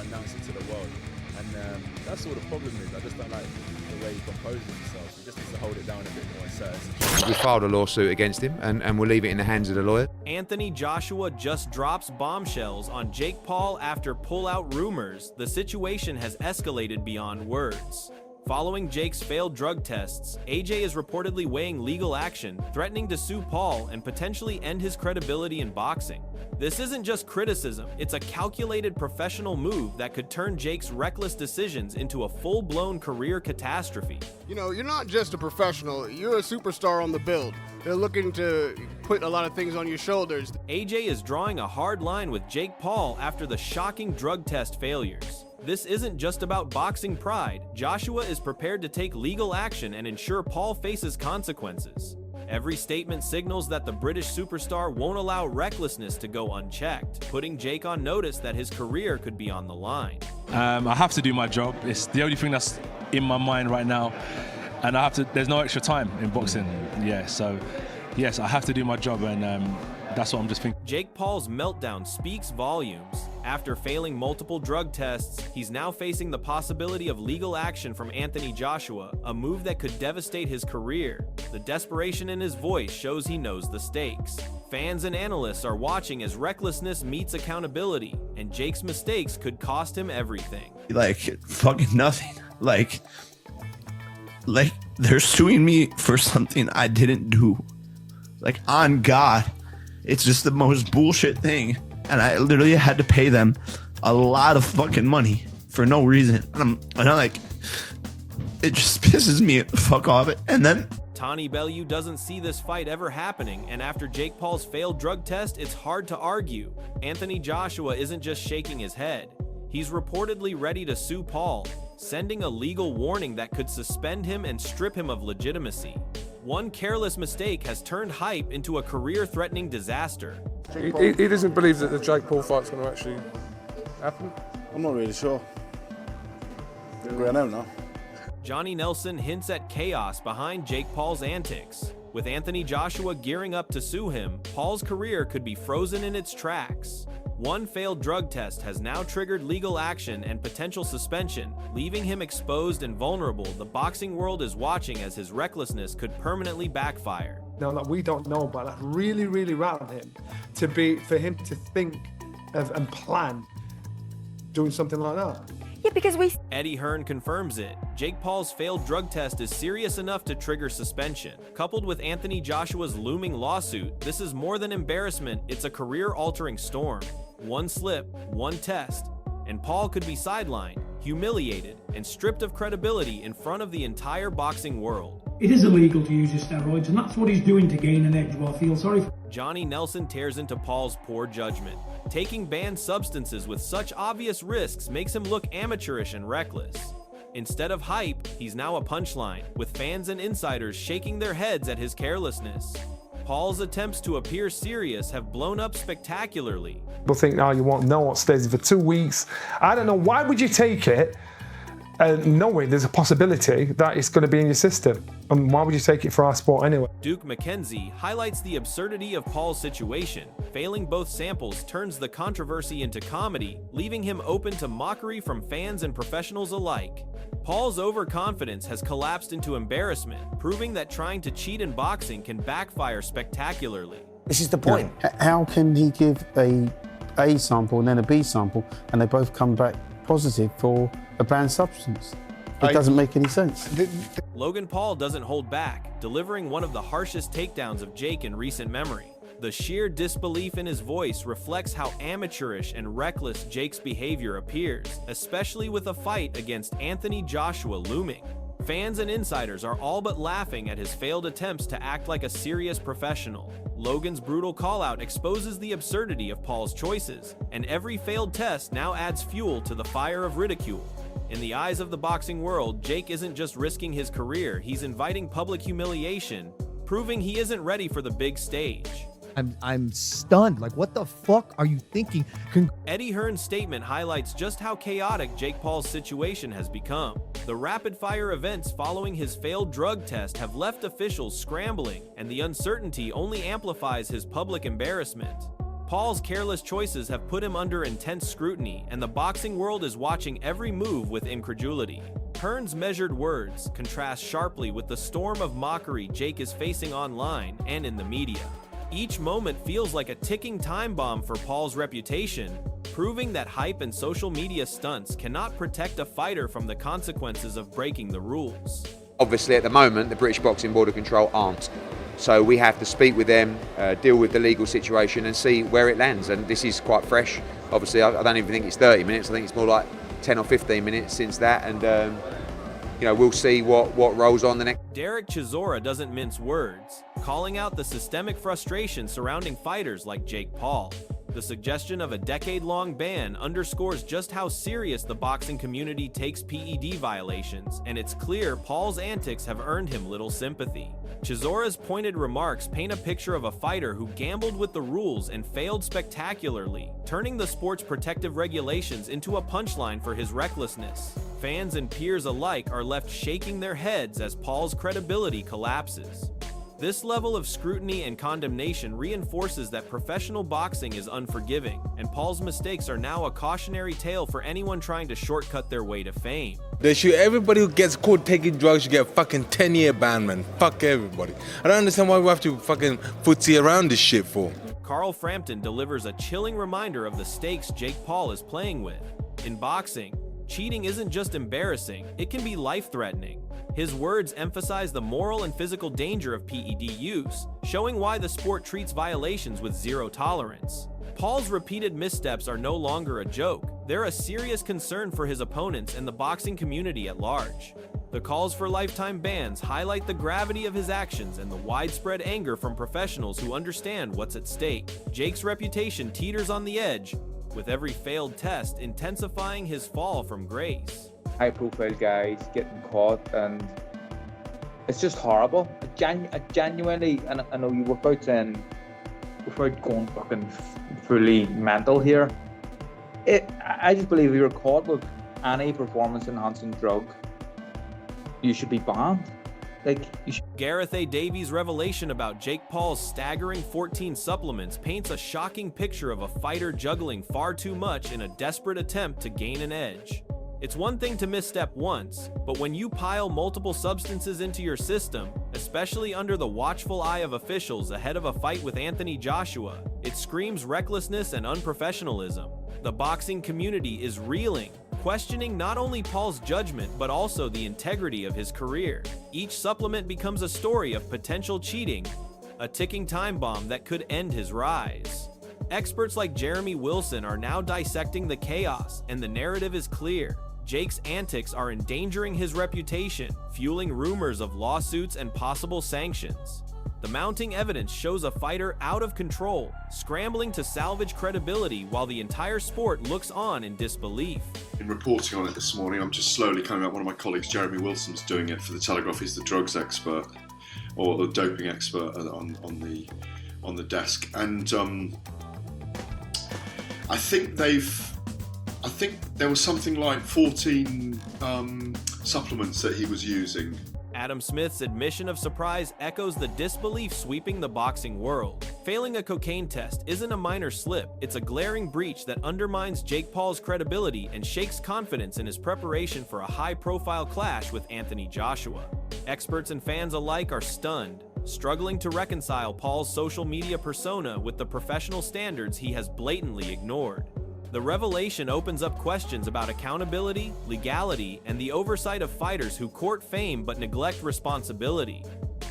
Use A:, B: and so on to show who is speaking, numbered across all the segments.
A: announce it to the world. And that's all the problem is. I just don't like the way he composes himself. He just needs to hold it down a bit more and certain.
B: We filed a lawsuit against him, and we'll leave it in the hands of the lawyer.
C: Anthony Joshua just drops bombshells on Jake Paul after pull-out rumors. The situation has escalated beyond words. Following Jake's failed drug tests, AJ is reportedly weighing legal action, threatening to sue Paul and potentially end his credibility in boxing. This isn't just criticism, it's a calculated professional move that could turn Jake's reckless decisions into a full-blown career catastrophe.
D: You know, you're not just a professional, you're a superstar on the build. They're looking to put a lot of things on your shoulders.
C: AJ is drawing a hard line with Jake Paul after the shocking drug test failures. This isn't just about boxing pride. Joshua is prepared to take legal action and ensure Paul faces consequences. Every statement signals that the British superstar won't allow recklessness to go unchecked, putting Jake on notice that his career could be on the line.
E: I have to do my job. It's the only thing that's in my mind right now. And there's no extra time in boxing. Yeah, so yes, I have to do my job, and that's what I'm just thinking.
C: Jake Paul's meltdown speaks volumes. After failing multiple drug tests, he's now facing the possibility of legal action from Anthony Joshua, a move that could devastate his career. The desperation in his voice shows he knows the stakes. Fans and analysts are watching as recklessness meets accountability, and Jake's mistakes could cost him everything.
F: Like, fucking nothing. Like they're suing me for something I didn't do. Like, on God. It's just the most bullshit thing. And I literally had to pay them a lot of fucking money for no reason. And I'm like, it just pisses me the fuck off. And then
C: Tony Bellew doesn't see this fight ever happening, and after Jake Paul's failed drug test, it's hard to argue. Anthony Joshua isn't just shaking his head. He's reportedly ready to sue Paul, sending a legal warning that could suspend him and strip him of legitimacy. One careless mistake has turned hype into a career-threatening disaster.
G: He doesn't believe that the Jake Paul fight's going to actually happen?
H: I'm not really sure. I don't know.
C: Johnny Nelson hints at chaos behind Jake Paul's antics. With Anthony Joshua gearing up to sue him, Paul's career could be frozen in its tracks. One failed drug test has now triggered legal action and potential suspension, leaving him exposed and vulnerable. The boxing world is watching as his recklessness could permanently backfire.
G: Now, like, we don't know, but that really, really rattled him for him to think of and plan doing something like that.
I: Yeah, because
C: Eddie Hearn confirms it. Jake Paul's failed drug test is serious enough to trigger suspension. Coupled with Anthony Joshua's looming lawsuit, this is more than embarrassment, it's a career-altering storm. One slip, one test, and Paul could be sidelined, humiliated, and stripped of credibility in front of the entire boxing world.
J: It is illegal to use his steroids, and that's what he's doing to gain an edge. Well, I feel sorry for
C: Johnny Nelson tears into Paul's poor judgment. Taking banned substances with such obvious risks makes him look amateurish and reckless. Instead of hype, he's now a punchline, with fans and insiders shaking their heads at his carelessness. Paul's attempts to appear serious have blown up spectacularly.
G: People think, oh, you won't know what stays for 2 weeks. I don't know, why would you take it knowing there's a possibility that it's going to be in your system? And why would you take it for our sport anyway?
C: Duke McKenzie highlights the absurdity of Paul's situation. Failing both samples turns the controversy into comedy, leaving him open to mockery from fans and professionals alike. Paul's overconfidence has collapsed into embarrassment, proving that trying to cheat in boxing can backfire spectacularly.
K: This is the point. How can he give a sample and then a B sample, and they both come back positive for a banned substance? It doesn't make any sense.
C: Logan Paul doesn't hold back, delivering one of the harshest takedowns of Jake in recent memory. The sheer disbelief in his voice reflects how amateurish and reckless Jake's behavior appears, especially with a fight against Anthony Joshua looming. Fans and insiders are all but laughing at his failed attempts to act like a serious professional. Logan's brutal call-out exposes the absurdity of Paul's choices, and every failed test now adds fuel to the fire of ridicule. In the eyes of the boxing world, Jake isn't just risking his career, he's inviting public humiliation, proving he isn't ready for the big stage.
L: I'm stunned. Like, what the fuck are you thinking?
C: Eddie Hearn's statement highlights just how chaotic Jake Paul's situation has become. The rapid-fire events following his failed drug test have left officials scrambling, and the uncertainty only amplifies his public embarrassment. Paul's careless choices have put him under intense scrutiny, and the boxing world is watching every move with incredulity. Hearn's measured words contrast sharply with the storm of mockery Jake is facing online and in the media. Each moment feels like a ticking time bomb for Paul's reputation, proving that hype and social media stunts cannot protect a fighter from the consequences of breaking the rules.
B: Obviously, at the moment, the British Boxing Board of Control aren't. So we have to speak with them, deal with the legal situation and see where it lands. And this is quite fresh. Obviously, I don't even think it's 30 minutes. I think it's more like 10 or 15 minutes since that. And, we'll see what rolls on the next.
C: Derek Chisora doesn't mince words, calling out the systemic frustration surrounding fighters like Jake Paul. The suggestion of a decade-long ban underscores just how serious the boxing community takes PED violations, and it's clear Paul's antics have earned him little sympathy. Chisora's pointed remarks paint a picture of a fighter who gambled with the rules and failed spectacularly, turning the sport's protective regulations into a punchline for his recklessness. Fans and peers alike are left shaking their heads as Paul's credibility collapses. This level of scrutiny and condemnation reinforces that professional boxing is unforgiving, and Paul's mistakes are now a cautionary tale for anyone trying to shortcut their way to fame.
I: They should, everybody who gets caught taking drugs should get a fucking 10-year ban, man. Fuck everybody. I don't understand why we have to fucking footsie around this shit for.
C: Carl Frampton delivers a chilling reminder of the stakes Jake Paul is playing with. In boxing, cheating isn't just embarrassing, it can be life-threatening. His words emphasize the moral and physical danger of PED use, showing why the sport treats violations with zero tolerance. Paul's repeated missteps are no longer a joke. They're a serious concern for his opponents and the boxing community at large. The calls for lifetime bans highlight the gravity of his actions and the widespread anger from professionals who understand what's at stake. Jake's reputation teeters on the edge, with every failed test intensifying his fall from grace.
M: High-profile guys getting caught, and it's just horrible. I genuinely, and I know you were about saying, without going fucking fully mental here, I just believe if you're caught with any performance-enhancing drug, you should be banned.
C: Gareth A. Davies' revelation about Jake Paul's staggering 14 supplements paints a shocking picture of a fighter juggling far too much in a desperate attempt to gain an edge. It's one thing to misstep once, but when you pile multiple substances into your system, especially under the watchful eye of officials ahead of a fight with Anthony Joshua, it screams recklessness and unprofessionalism. The boxing community is reeling, questioning not only Paul's judgment but also the integrity of his career. Each supplement becomes a story of potential cheating, a ticking time bomb that could end his rise. Experts like Jeremy Wilson are now dissecting the chaos, and the narrative is clear. Jake's antics are endangering his reputation, fueling rumors of lawsuits and possible sanctions. The mounting evidence shows a fighter out of control, scrambling to salvage credibility while the entire sport looks on in disbelief.
N: In reporting on it this morning, I'm just slowly coming up. One of my colleagues, Jeremy Wilson's doing it for the Telegraph. He's the drugs expert, or the doping expert on the desk, and I think there was something like 14 supplements that he was using.
C: Adam Smith's admission of surprise echoes the disbelief sweeping the boxing world. Failing a cocaine test isn't a minor slip, it's a glaring breach that undermines Jake Paul's credibility and shakes confidence in his preparation for a high-profile clash with Anthony Joshua. Experts and fans alike are stunned, struggling to reconcile Paul's social media persona with the professional standards he has blatantly ignored. The revelation opens up questions about accountability, legality, and the oversight of fighters who court fame but neglect responsibility.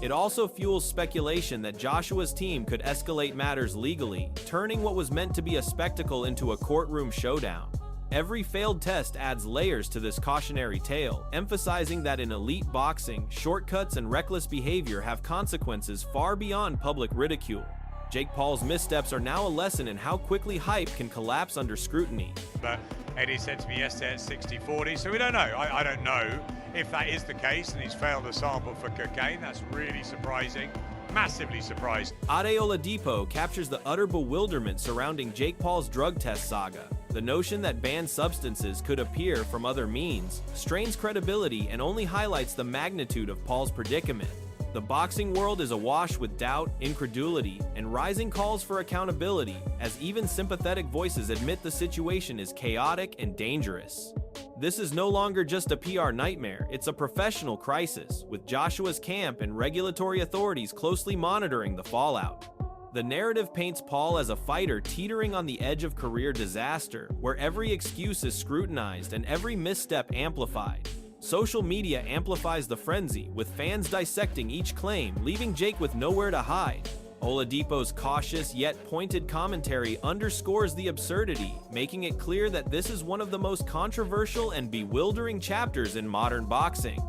C: It also fuels speculation that Joshua's team could escalate matters legally, turning what was meant to be a spectacle into a courtroom showdown. Every failed test adds layers to this cautionary tale, emphasizing that in elite boxing, shortcuts and reckless behavior have consequences far beyond public ridicule. Jake Paul's missteps are now a lesson in how quickly hype can collapse under scrutiny.
O: But Eddie said to me yesterday at 60-40, so we don't know. I don't know if that is the case and he's failed a sample for cocaine. That's really surprising. Massively surprised.
C: Ade Oladipo captures the utter bewilderment surrounding Jake Paul's drug test saga. The notion that banned substances could appear from other means strains credibility and only highlights the magnitude of Paul's predicament. The The boxing world is awash with doubt, incredulity, and rising calls for accountability, as even sympathetic voices admit the situation is chaotic and dangerous. This is no longer just a PR nightmare, it's a professional crisis, with Joshua's camp and regulatory authorities closely monitoring the fallout. The narrative paints Paul as a fighter teetering on the edge of career disaster, where every excuse is scrutinized and every misstep amplified. Social media amplifies the frenzy, with fans dissecting each claim, leaving Jake with nowhere to hide. Oladipo's cautious yet pointed commentary underscores the absurdity, making it clear that this is one of the most controversial and bewildering chapters in modern boxing.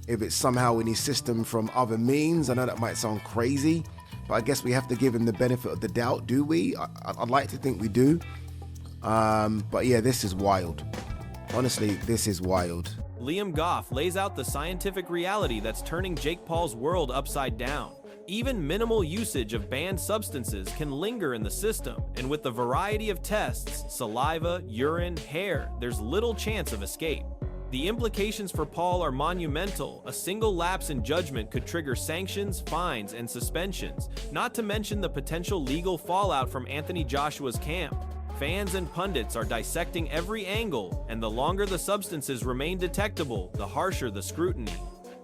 P: If it's somehow in his system from other means, I know that might sound crazy, but I guess we have to give him the benefit of the doubt, do we? I'd like to think we do. But yeah, this is wild. Honestly, this is wild.
C: Liam Goff lays out the scientific reality that's turning Jake Paul's world upside down. Even minimal usage of banned substances can linger in the system, and with the variety of tests, saliva, urine, hair, there's little chance of escape. The implications for Paul are monumental. A single lapse in judgment could trigger sanctions, fines, and suspensions, not to mention the potential legal fallout from Anthony Joshua's camp. Fans and pundits are dissecting every angle, and the longer the substances remain detectable, the harsher the scrutiny.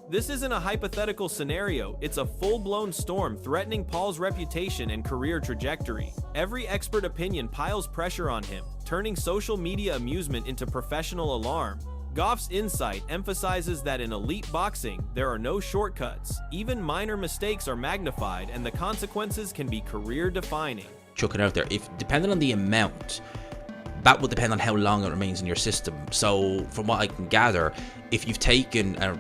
C: This isn't a hypothetical scenario, it's a full-blown storm threatening Paul's reputation and career trajectory. Every expert opinion piles pressure on him, turning social media amusement into professional alarm. Goff's insight emphasizes that in elite boxing, there are no shortcuts. Even minor mistakes are magnified, and the consequences can be career-defining.
Q: Chuck it out there. If depending on the amount, that will depend on how long it remains in your system. So from what I can gather, if you've taken a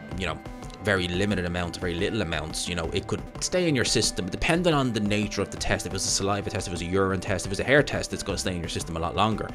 Q: very limited amount, very little amounts, it could stay in your system. Depending on the nature of the test, if it was a saliva test, if it was a urine test, if it was a hair test, it's going to stay in your system a lot longer.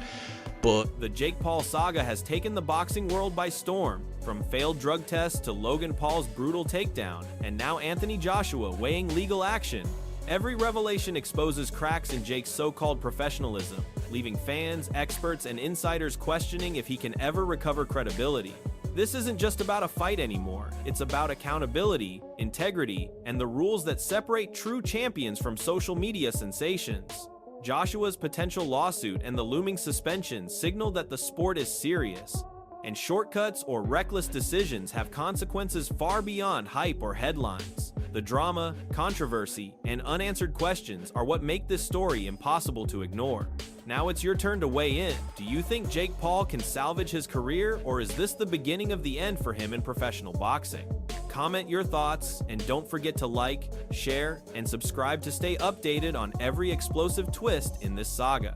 Q: But
C: the Jake Paul saga has taken the boxing world by storm, from failed drug tests to Logan Paul's brutal takedown, and now Anthony Joshua weighing legal action. Every revelation exposes cracks in Jake's so-called professionalism, leaving fans, experts, and insiders questioning if he can ever recover credibility. This isn't just about a fight anymore, it's about accountability, integrity, and the rules that separate true champions from social media sensations. Joshua's potential lawsuit and the looming suspension signal that the sport is serious, and shortcuts or reckless decisions have consequences far beyond hype or headlines. The drama, controversy, and unanswered questions are what make this story impossible to ignore. Now it's your turn to weigh in. Do you think Jake Paul can salvage his career, or is this the beginning of the end for him in professional boxing? Comment your thoughts, and don't forget to like, share, and subscribe to stay updated on every explosive twist in this saga.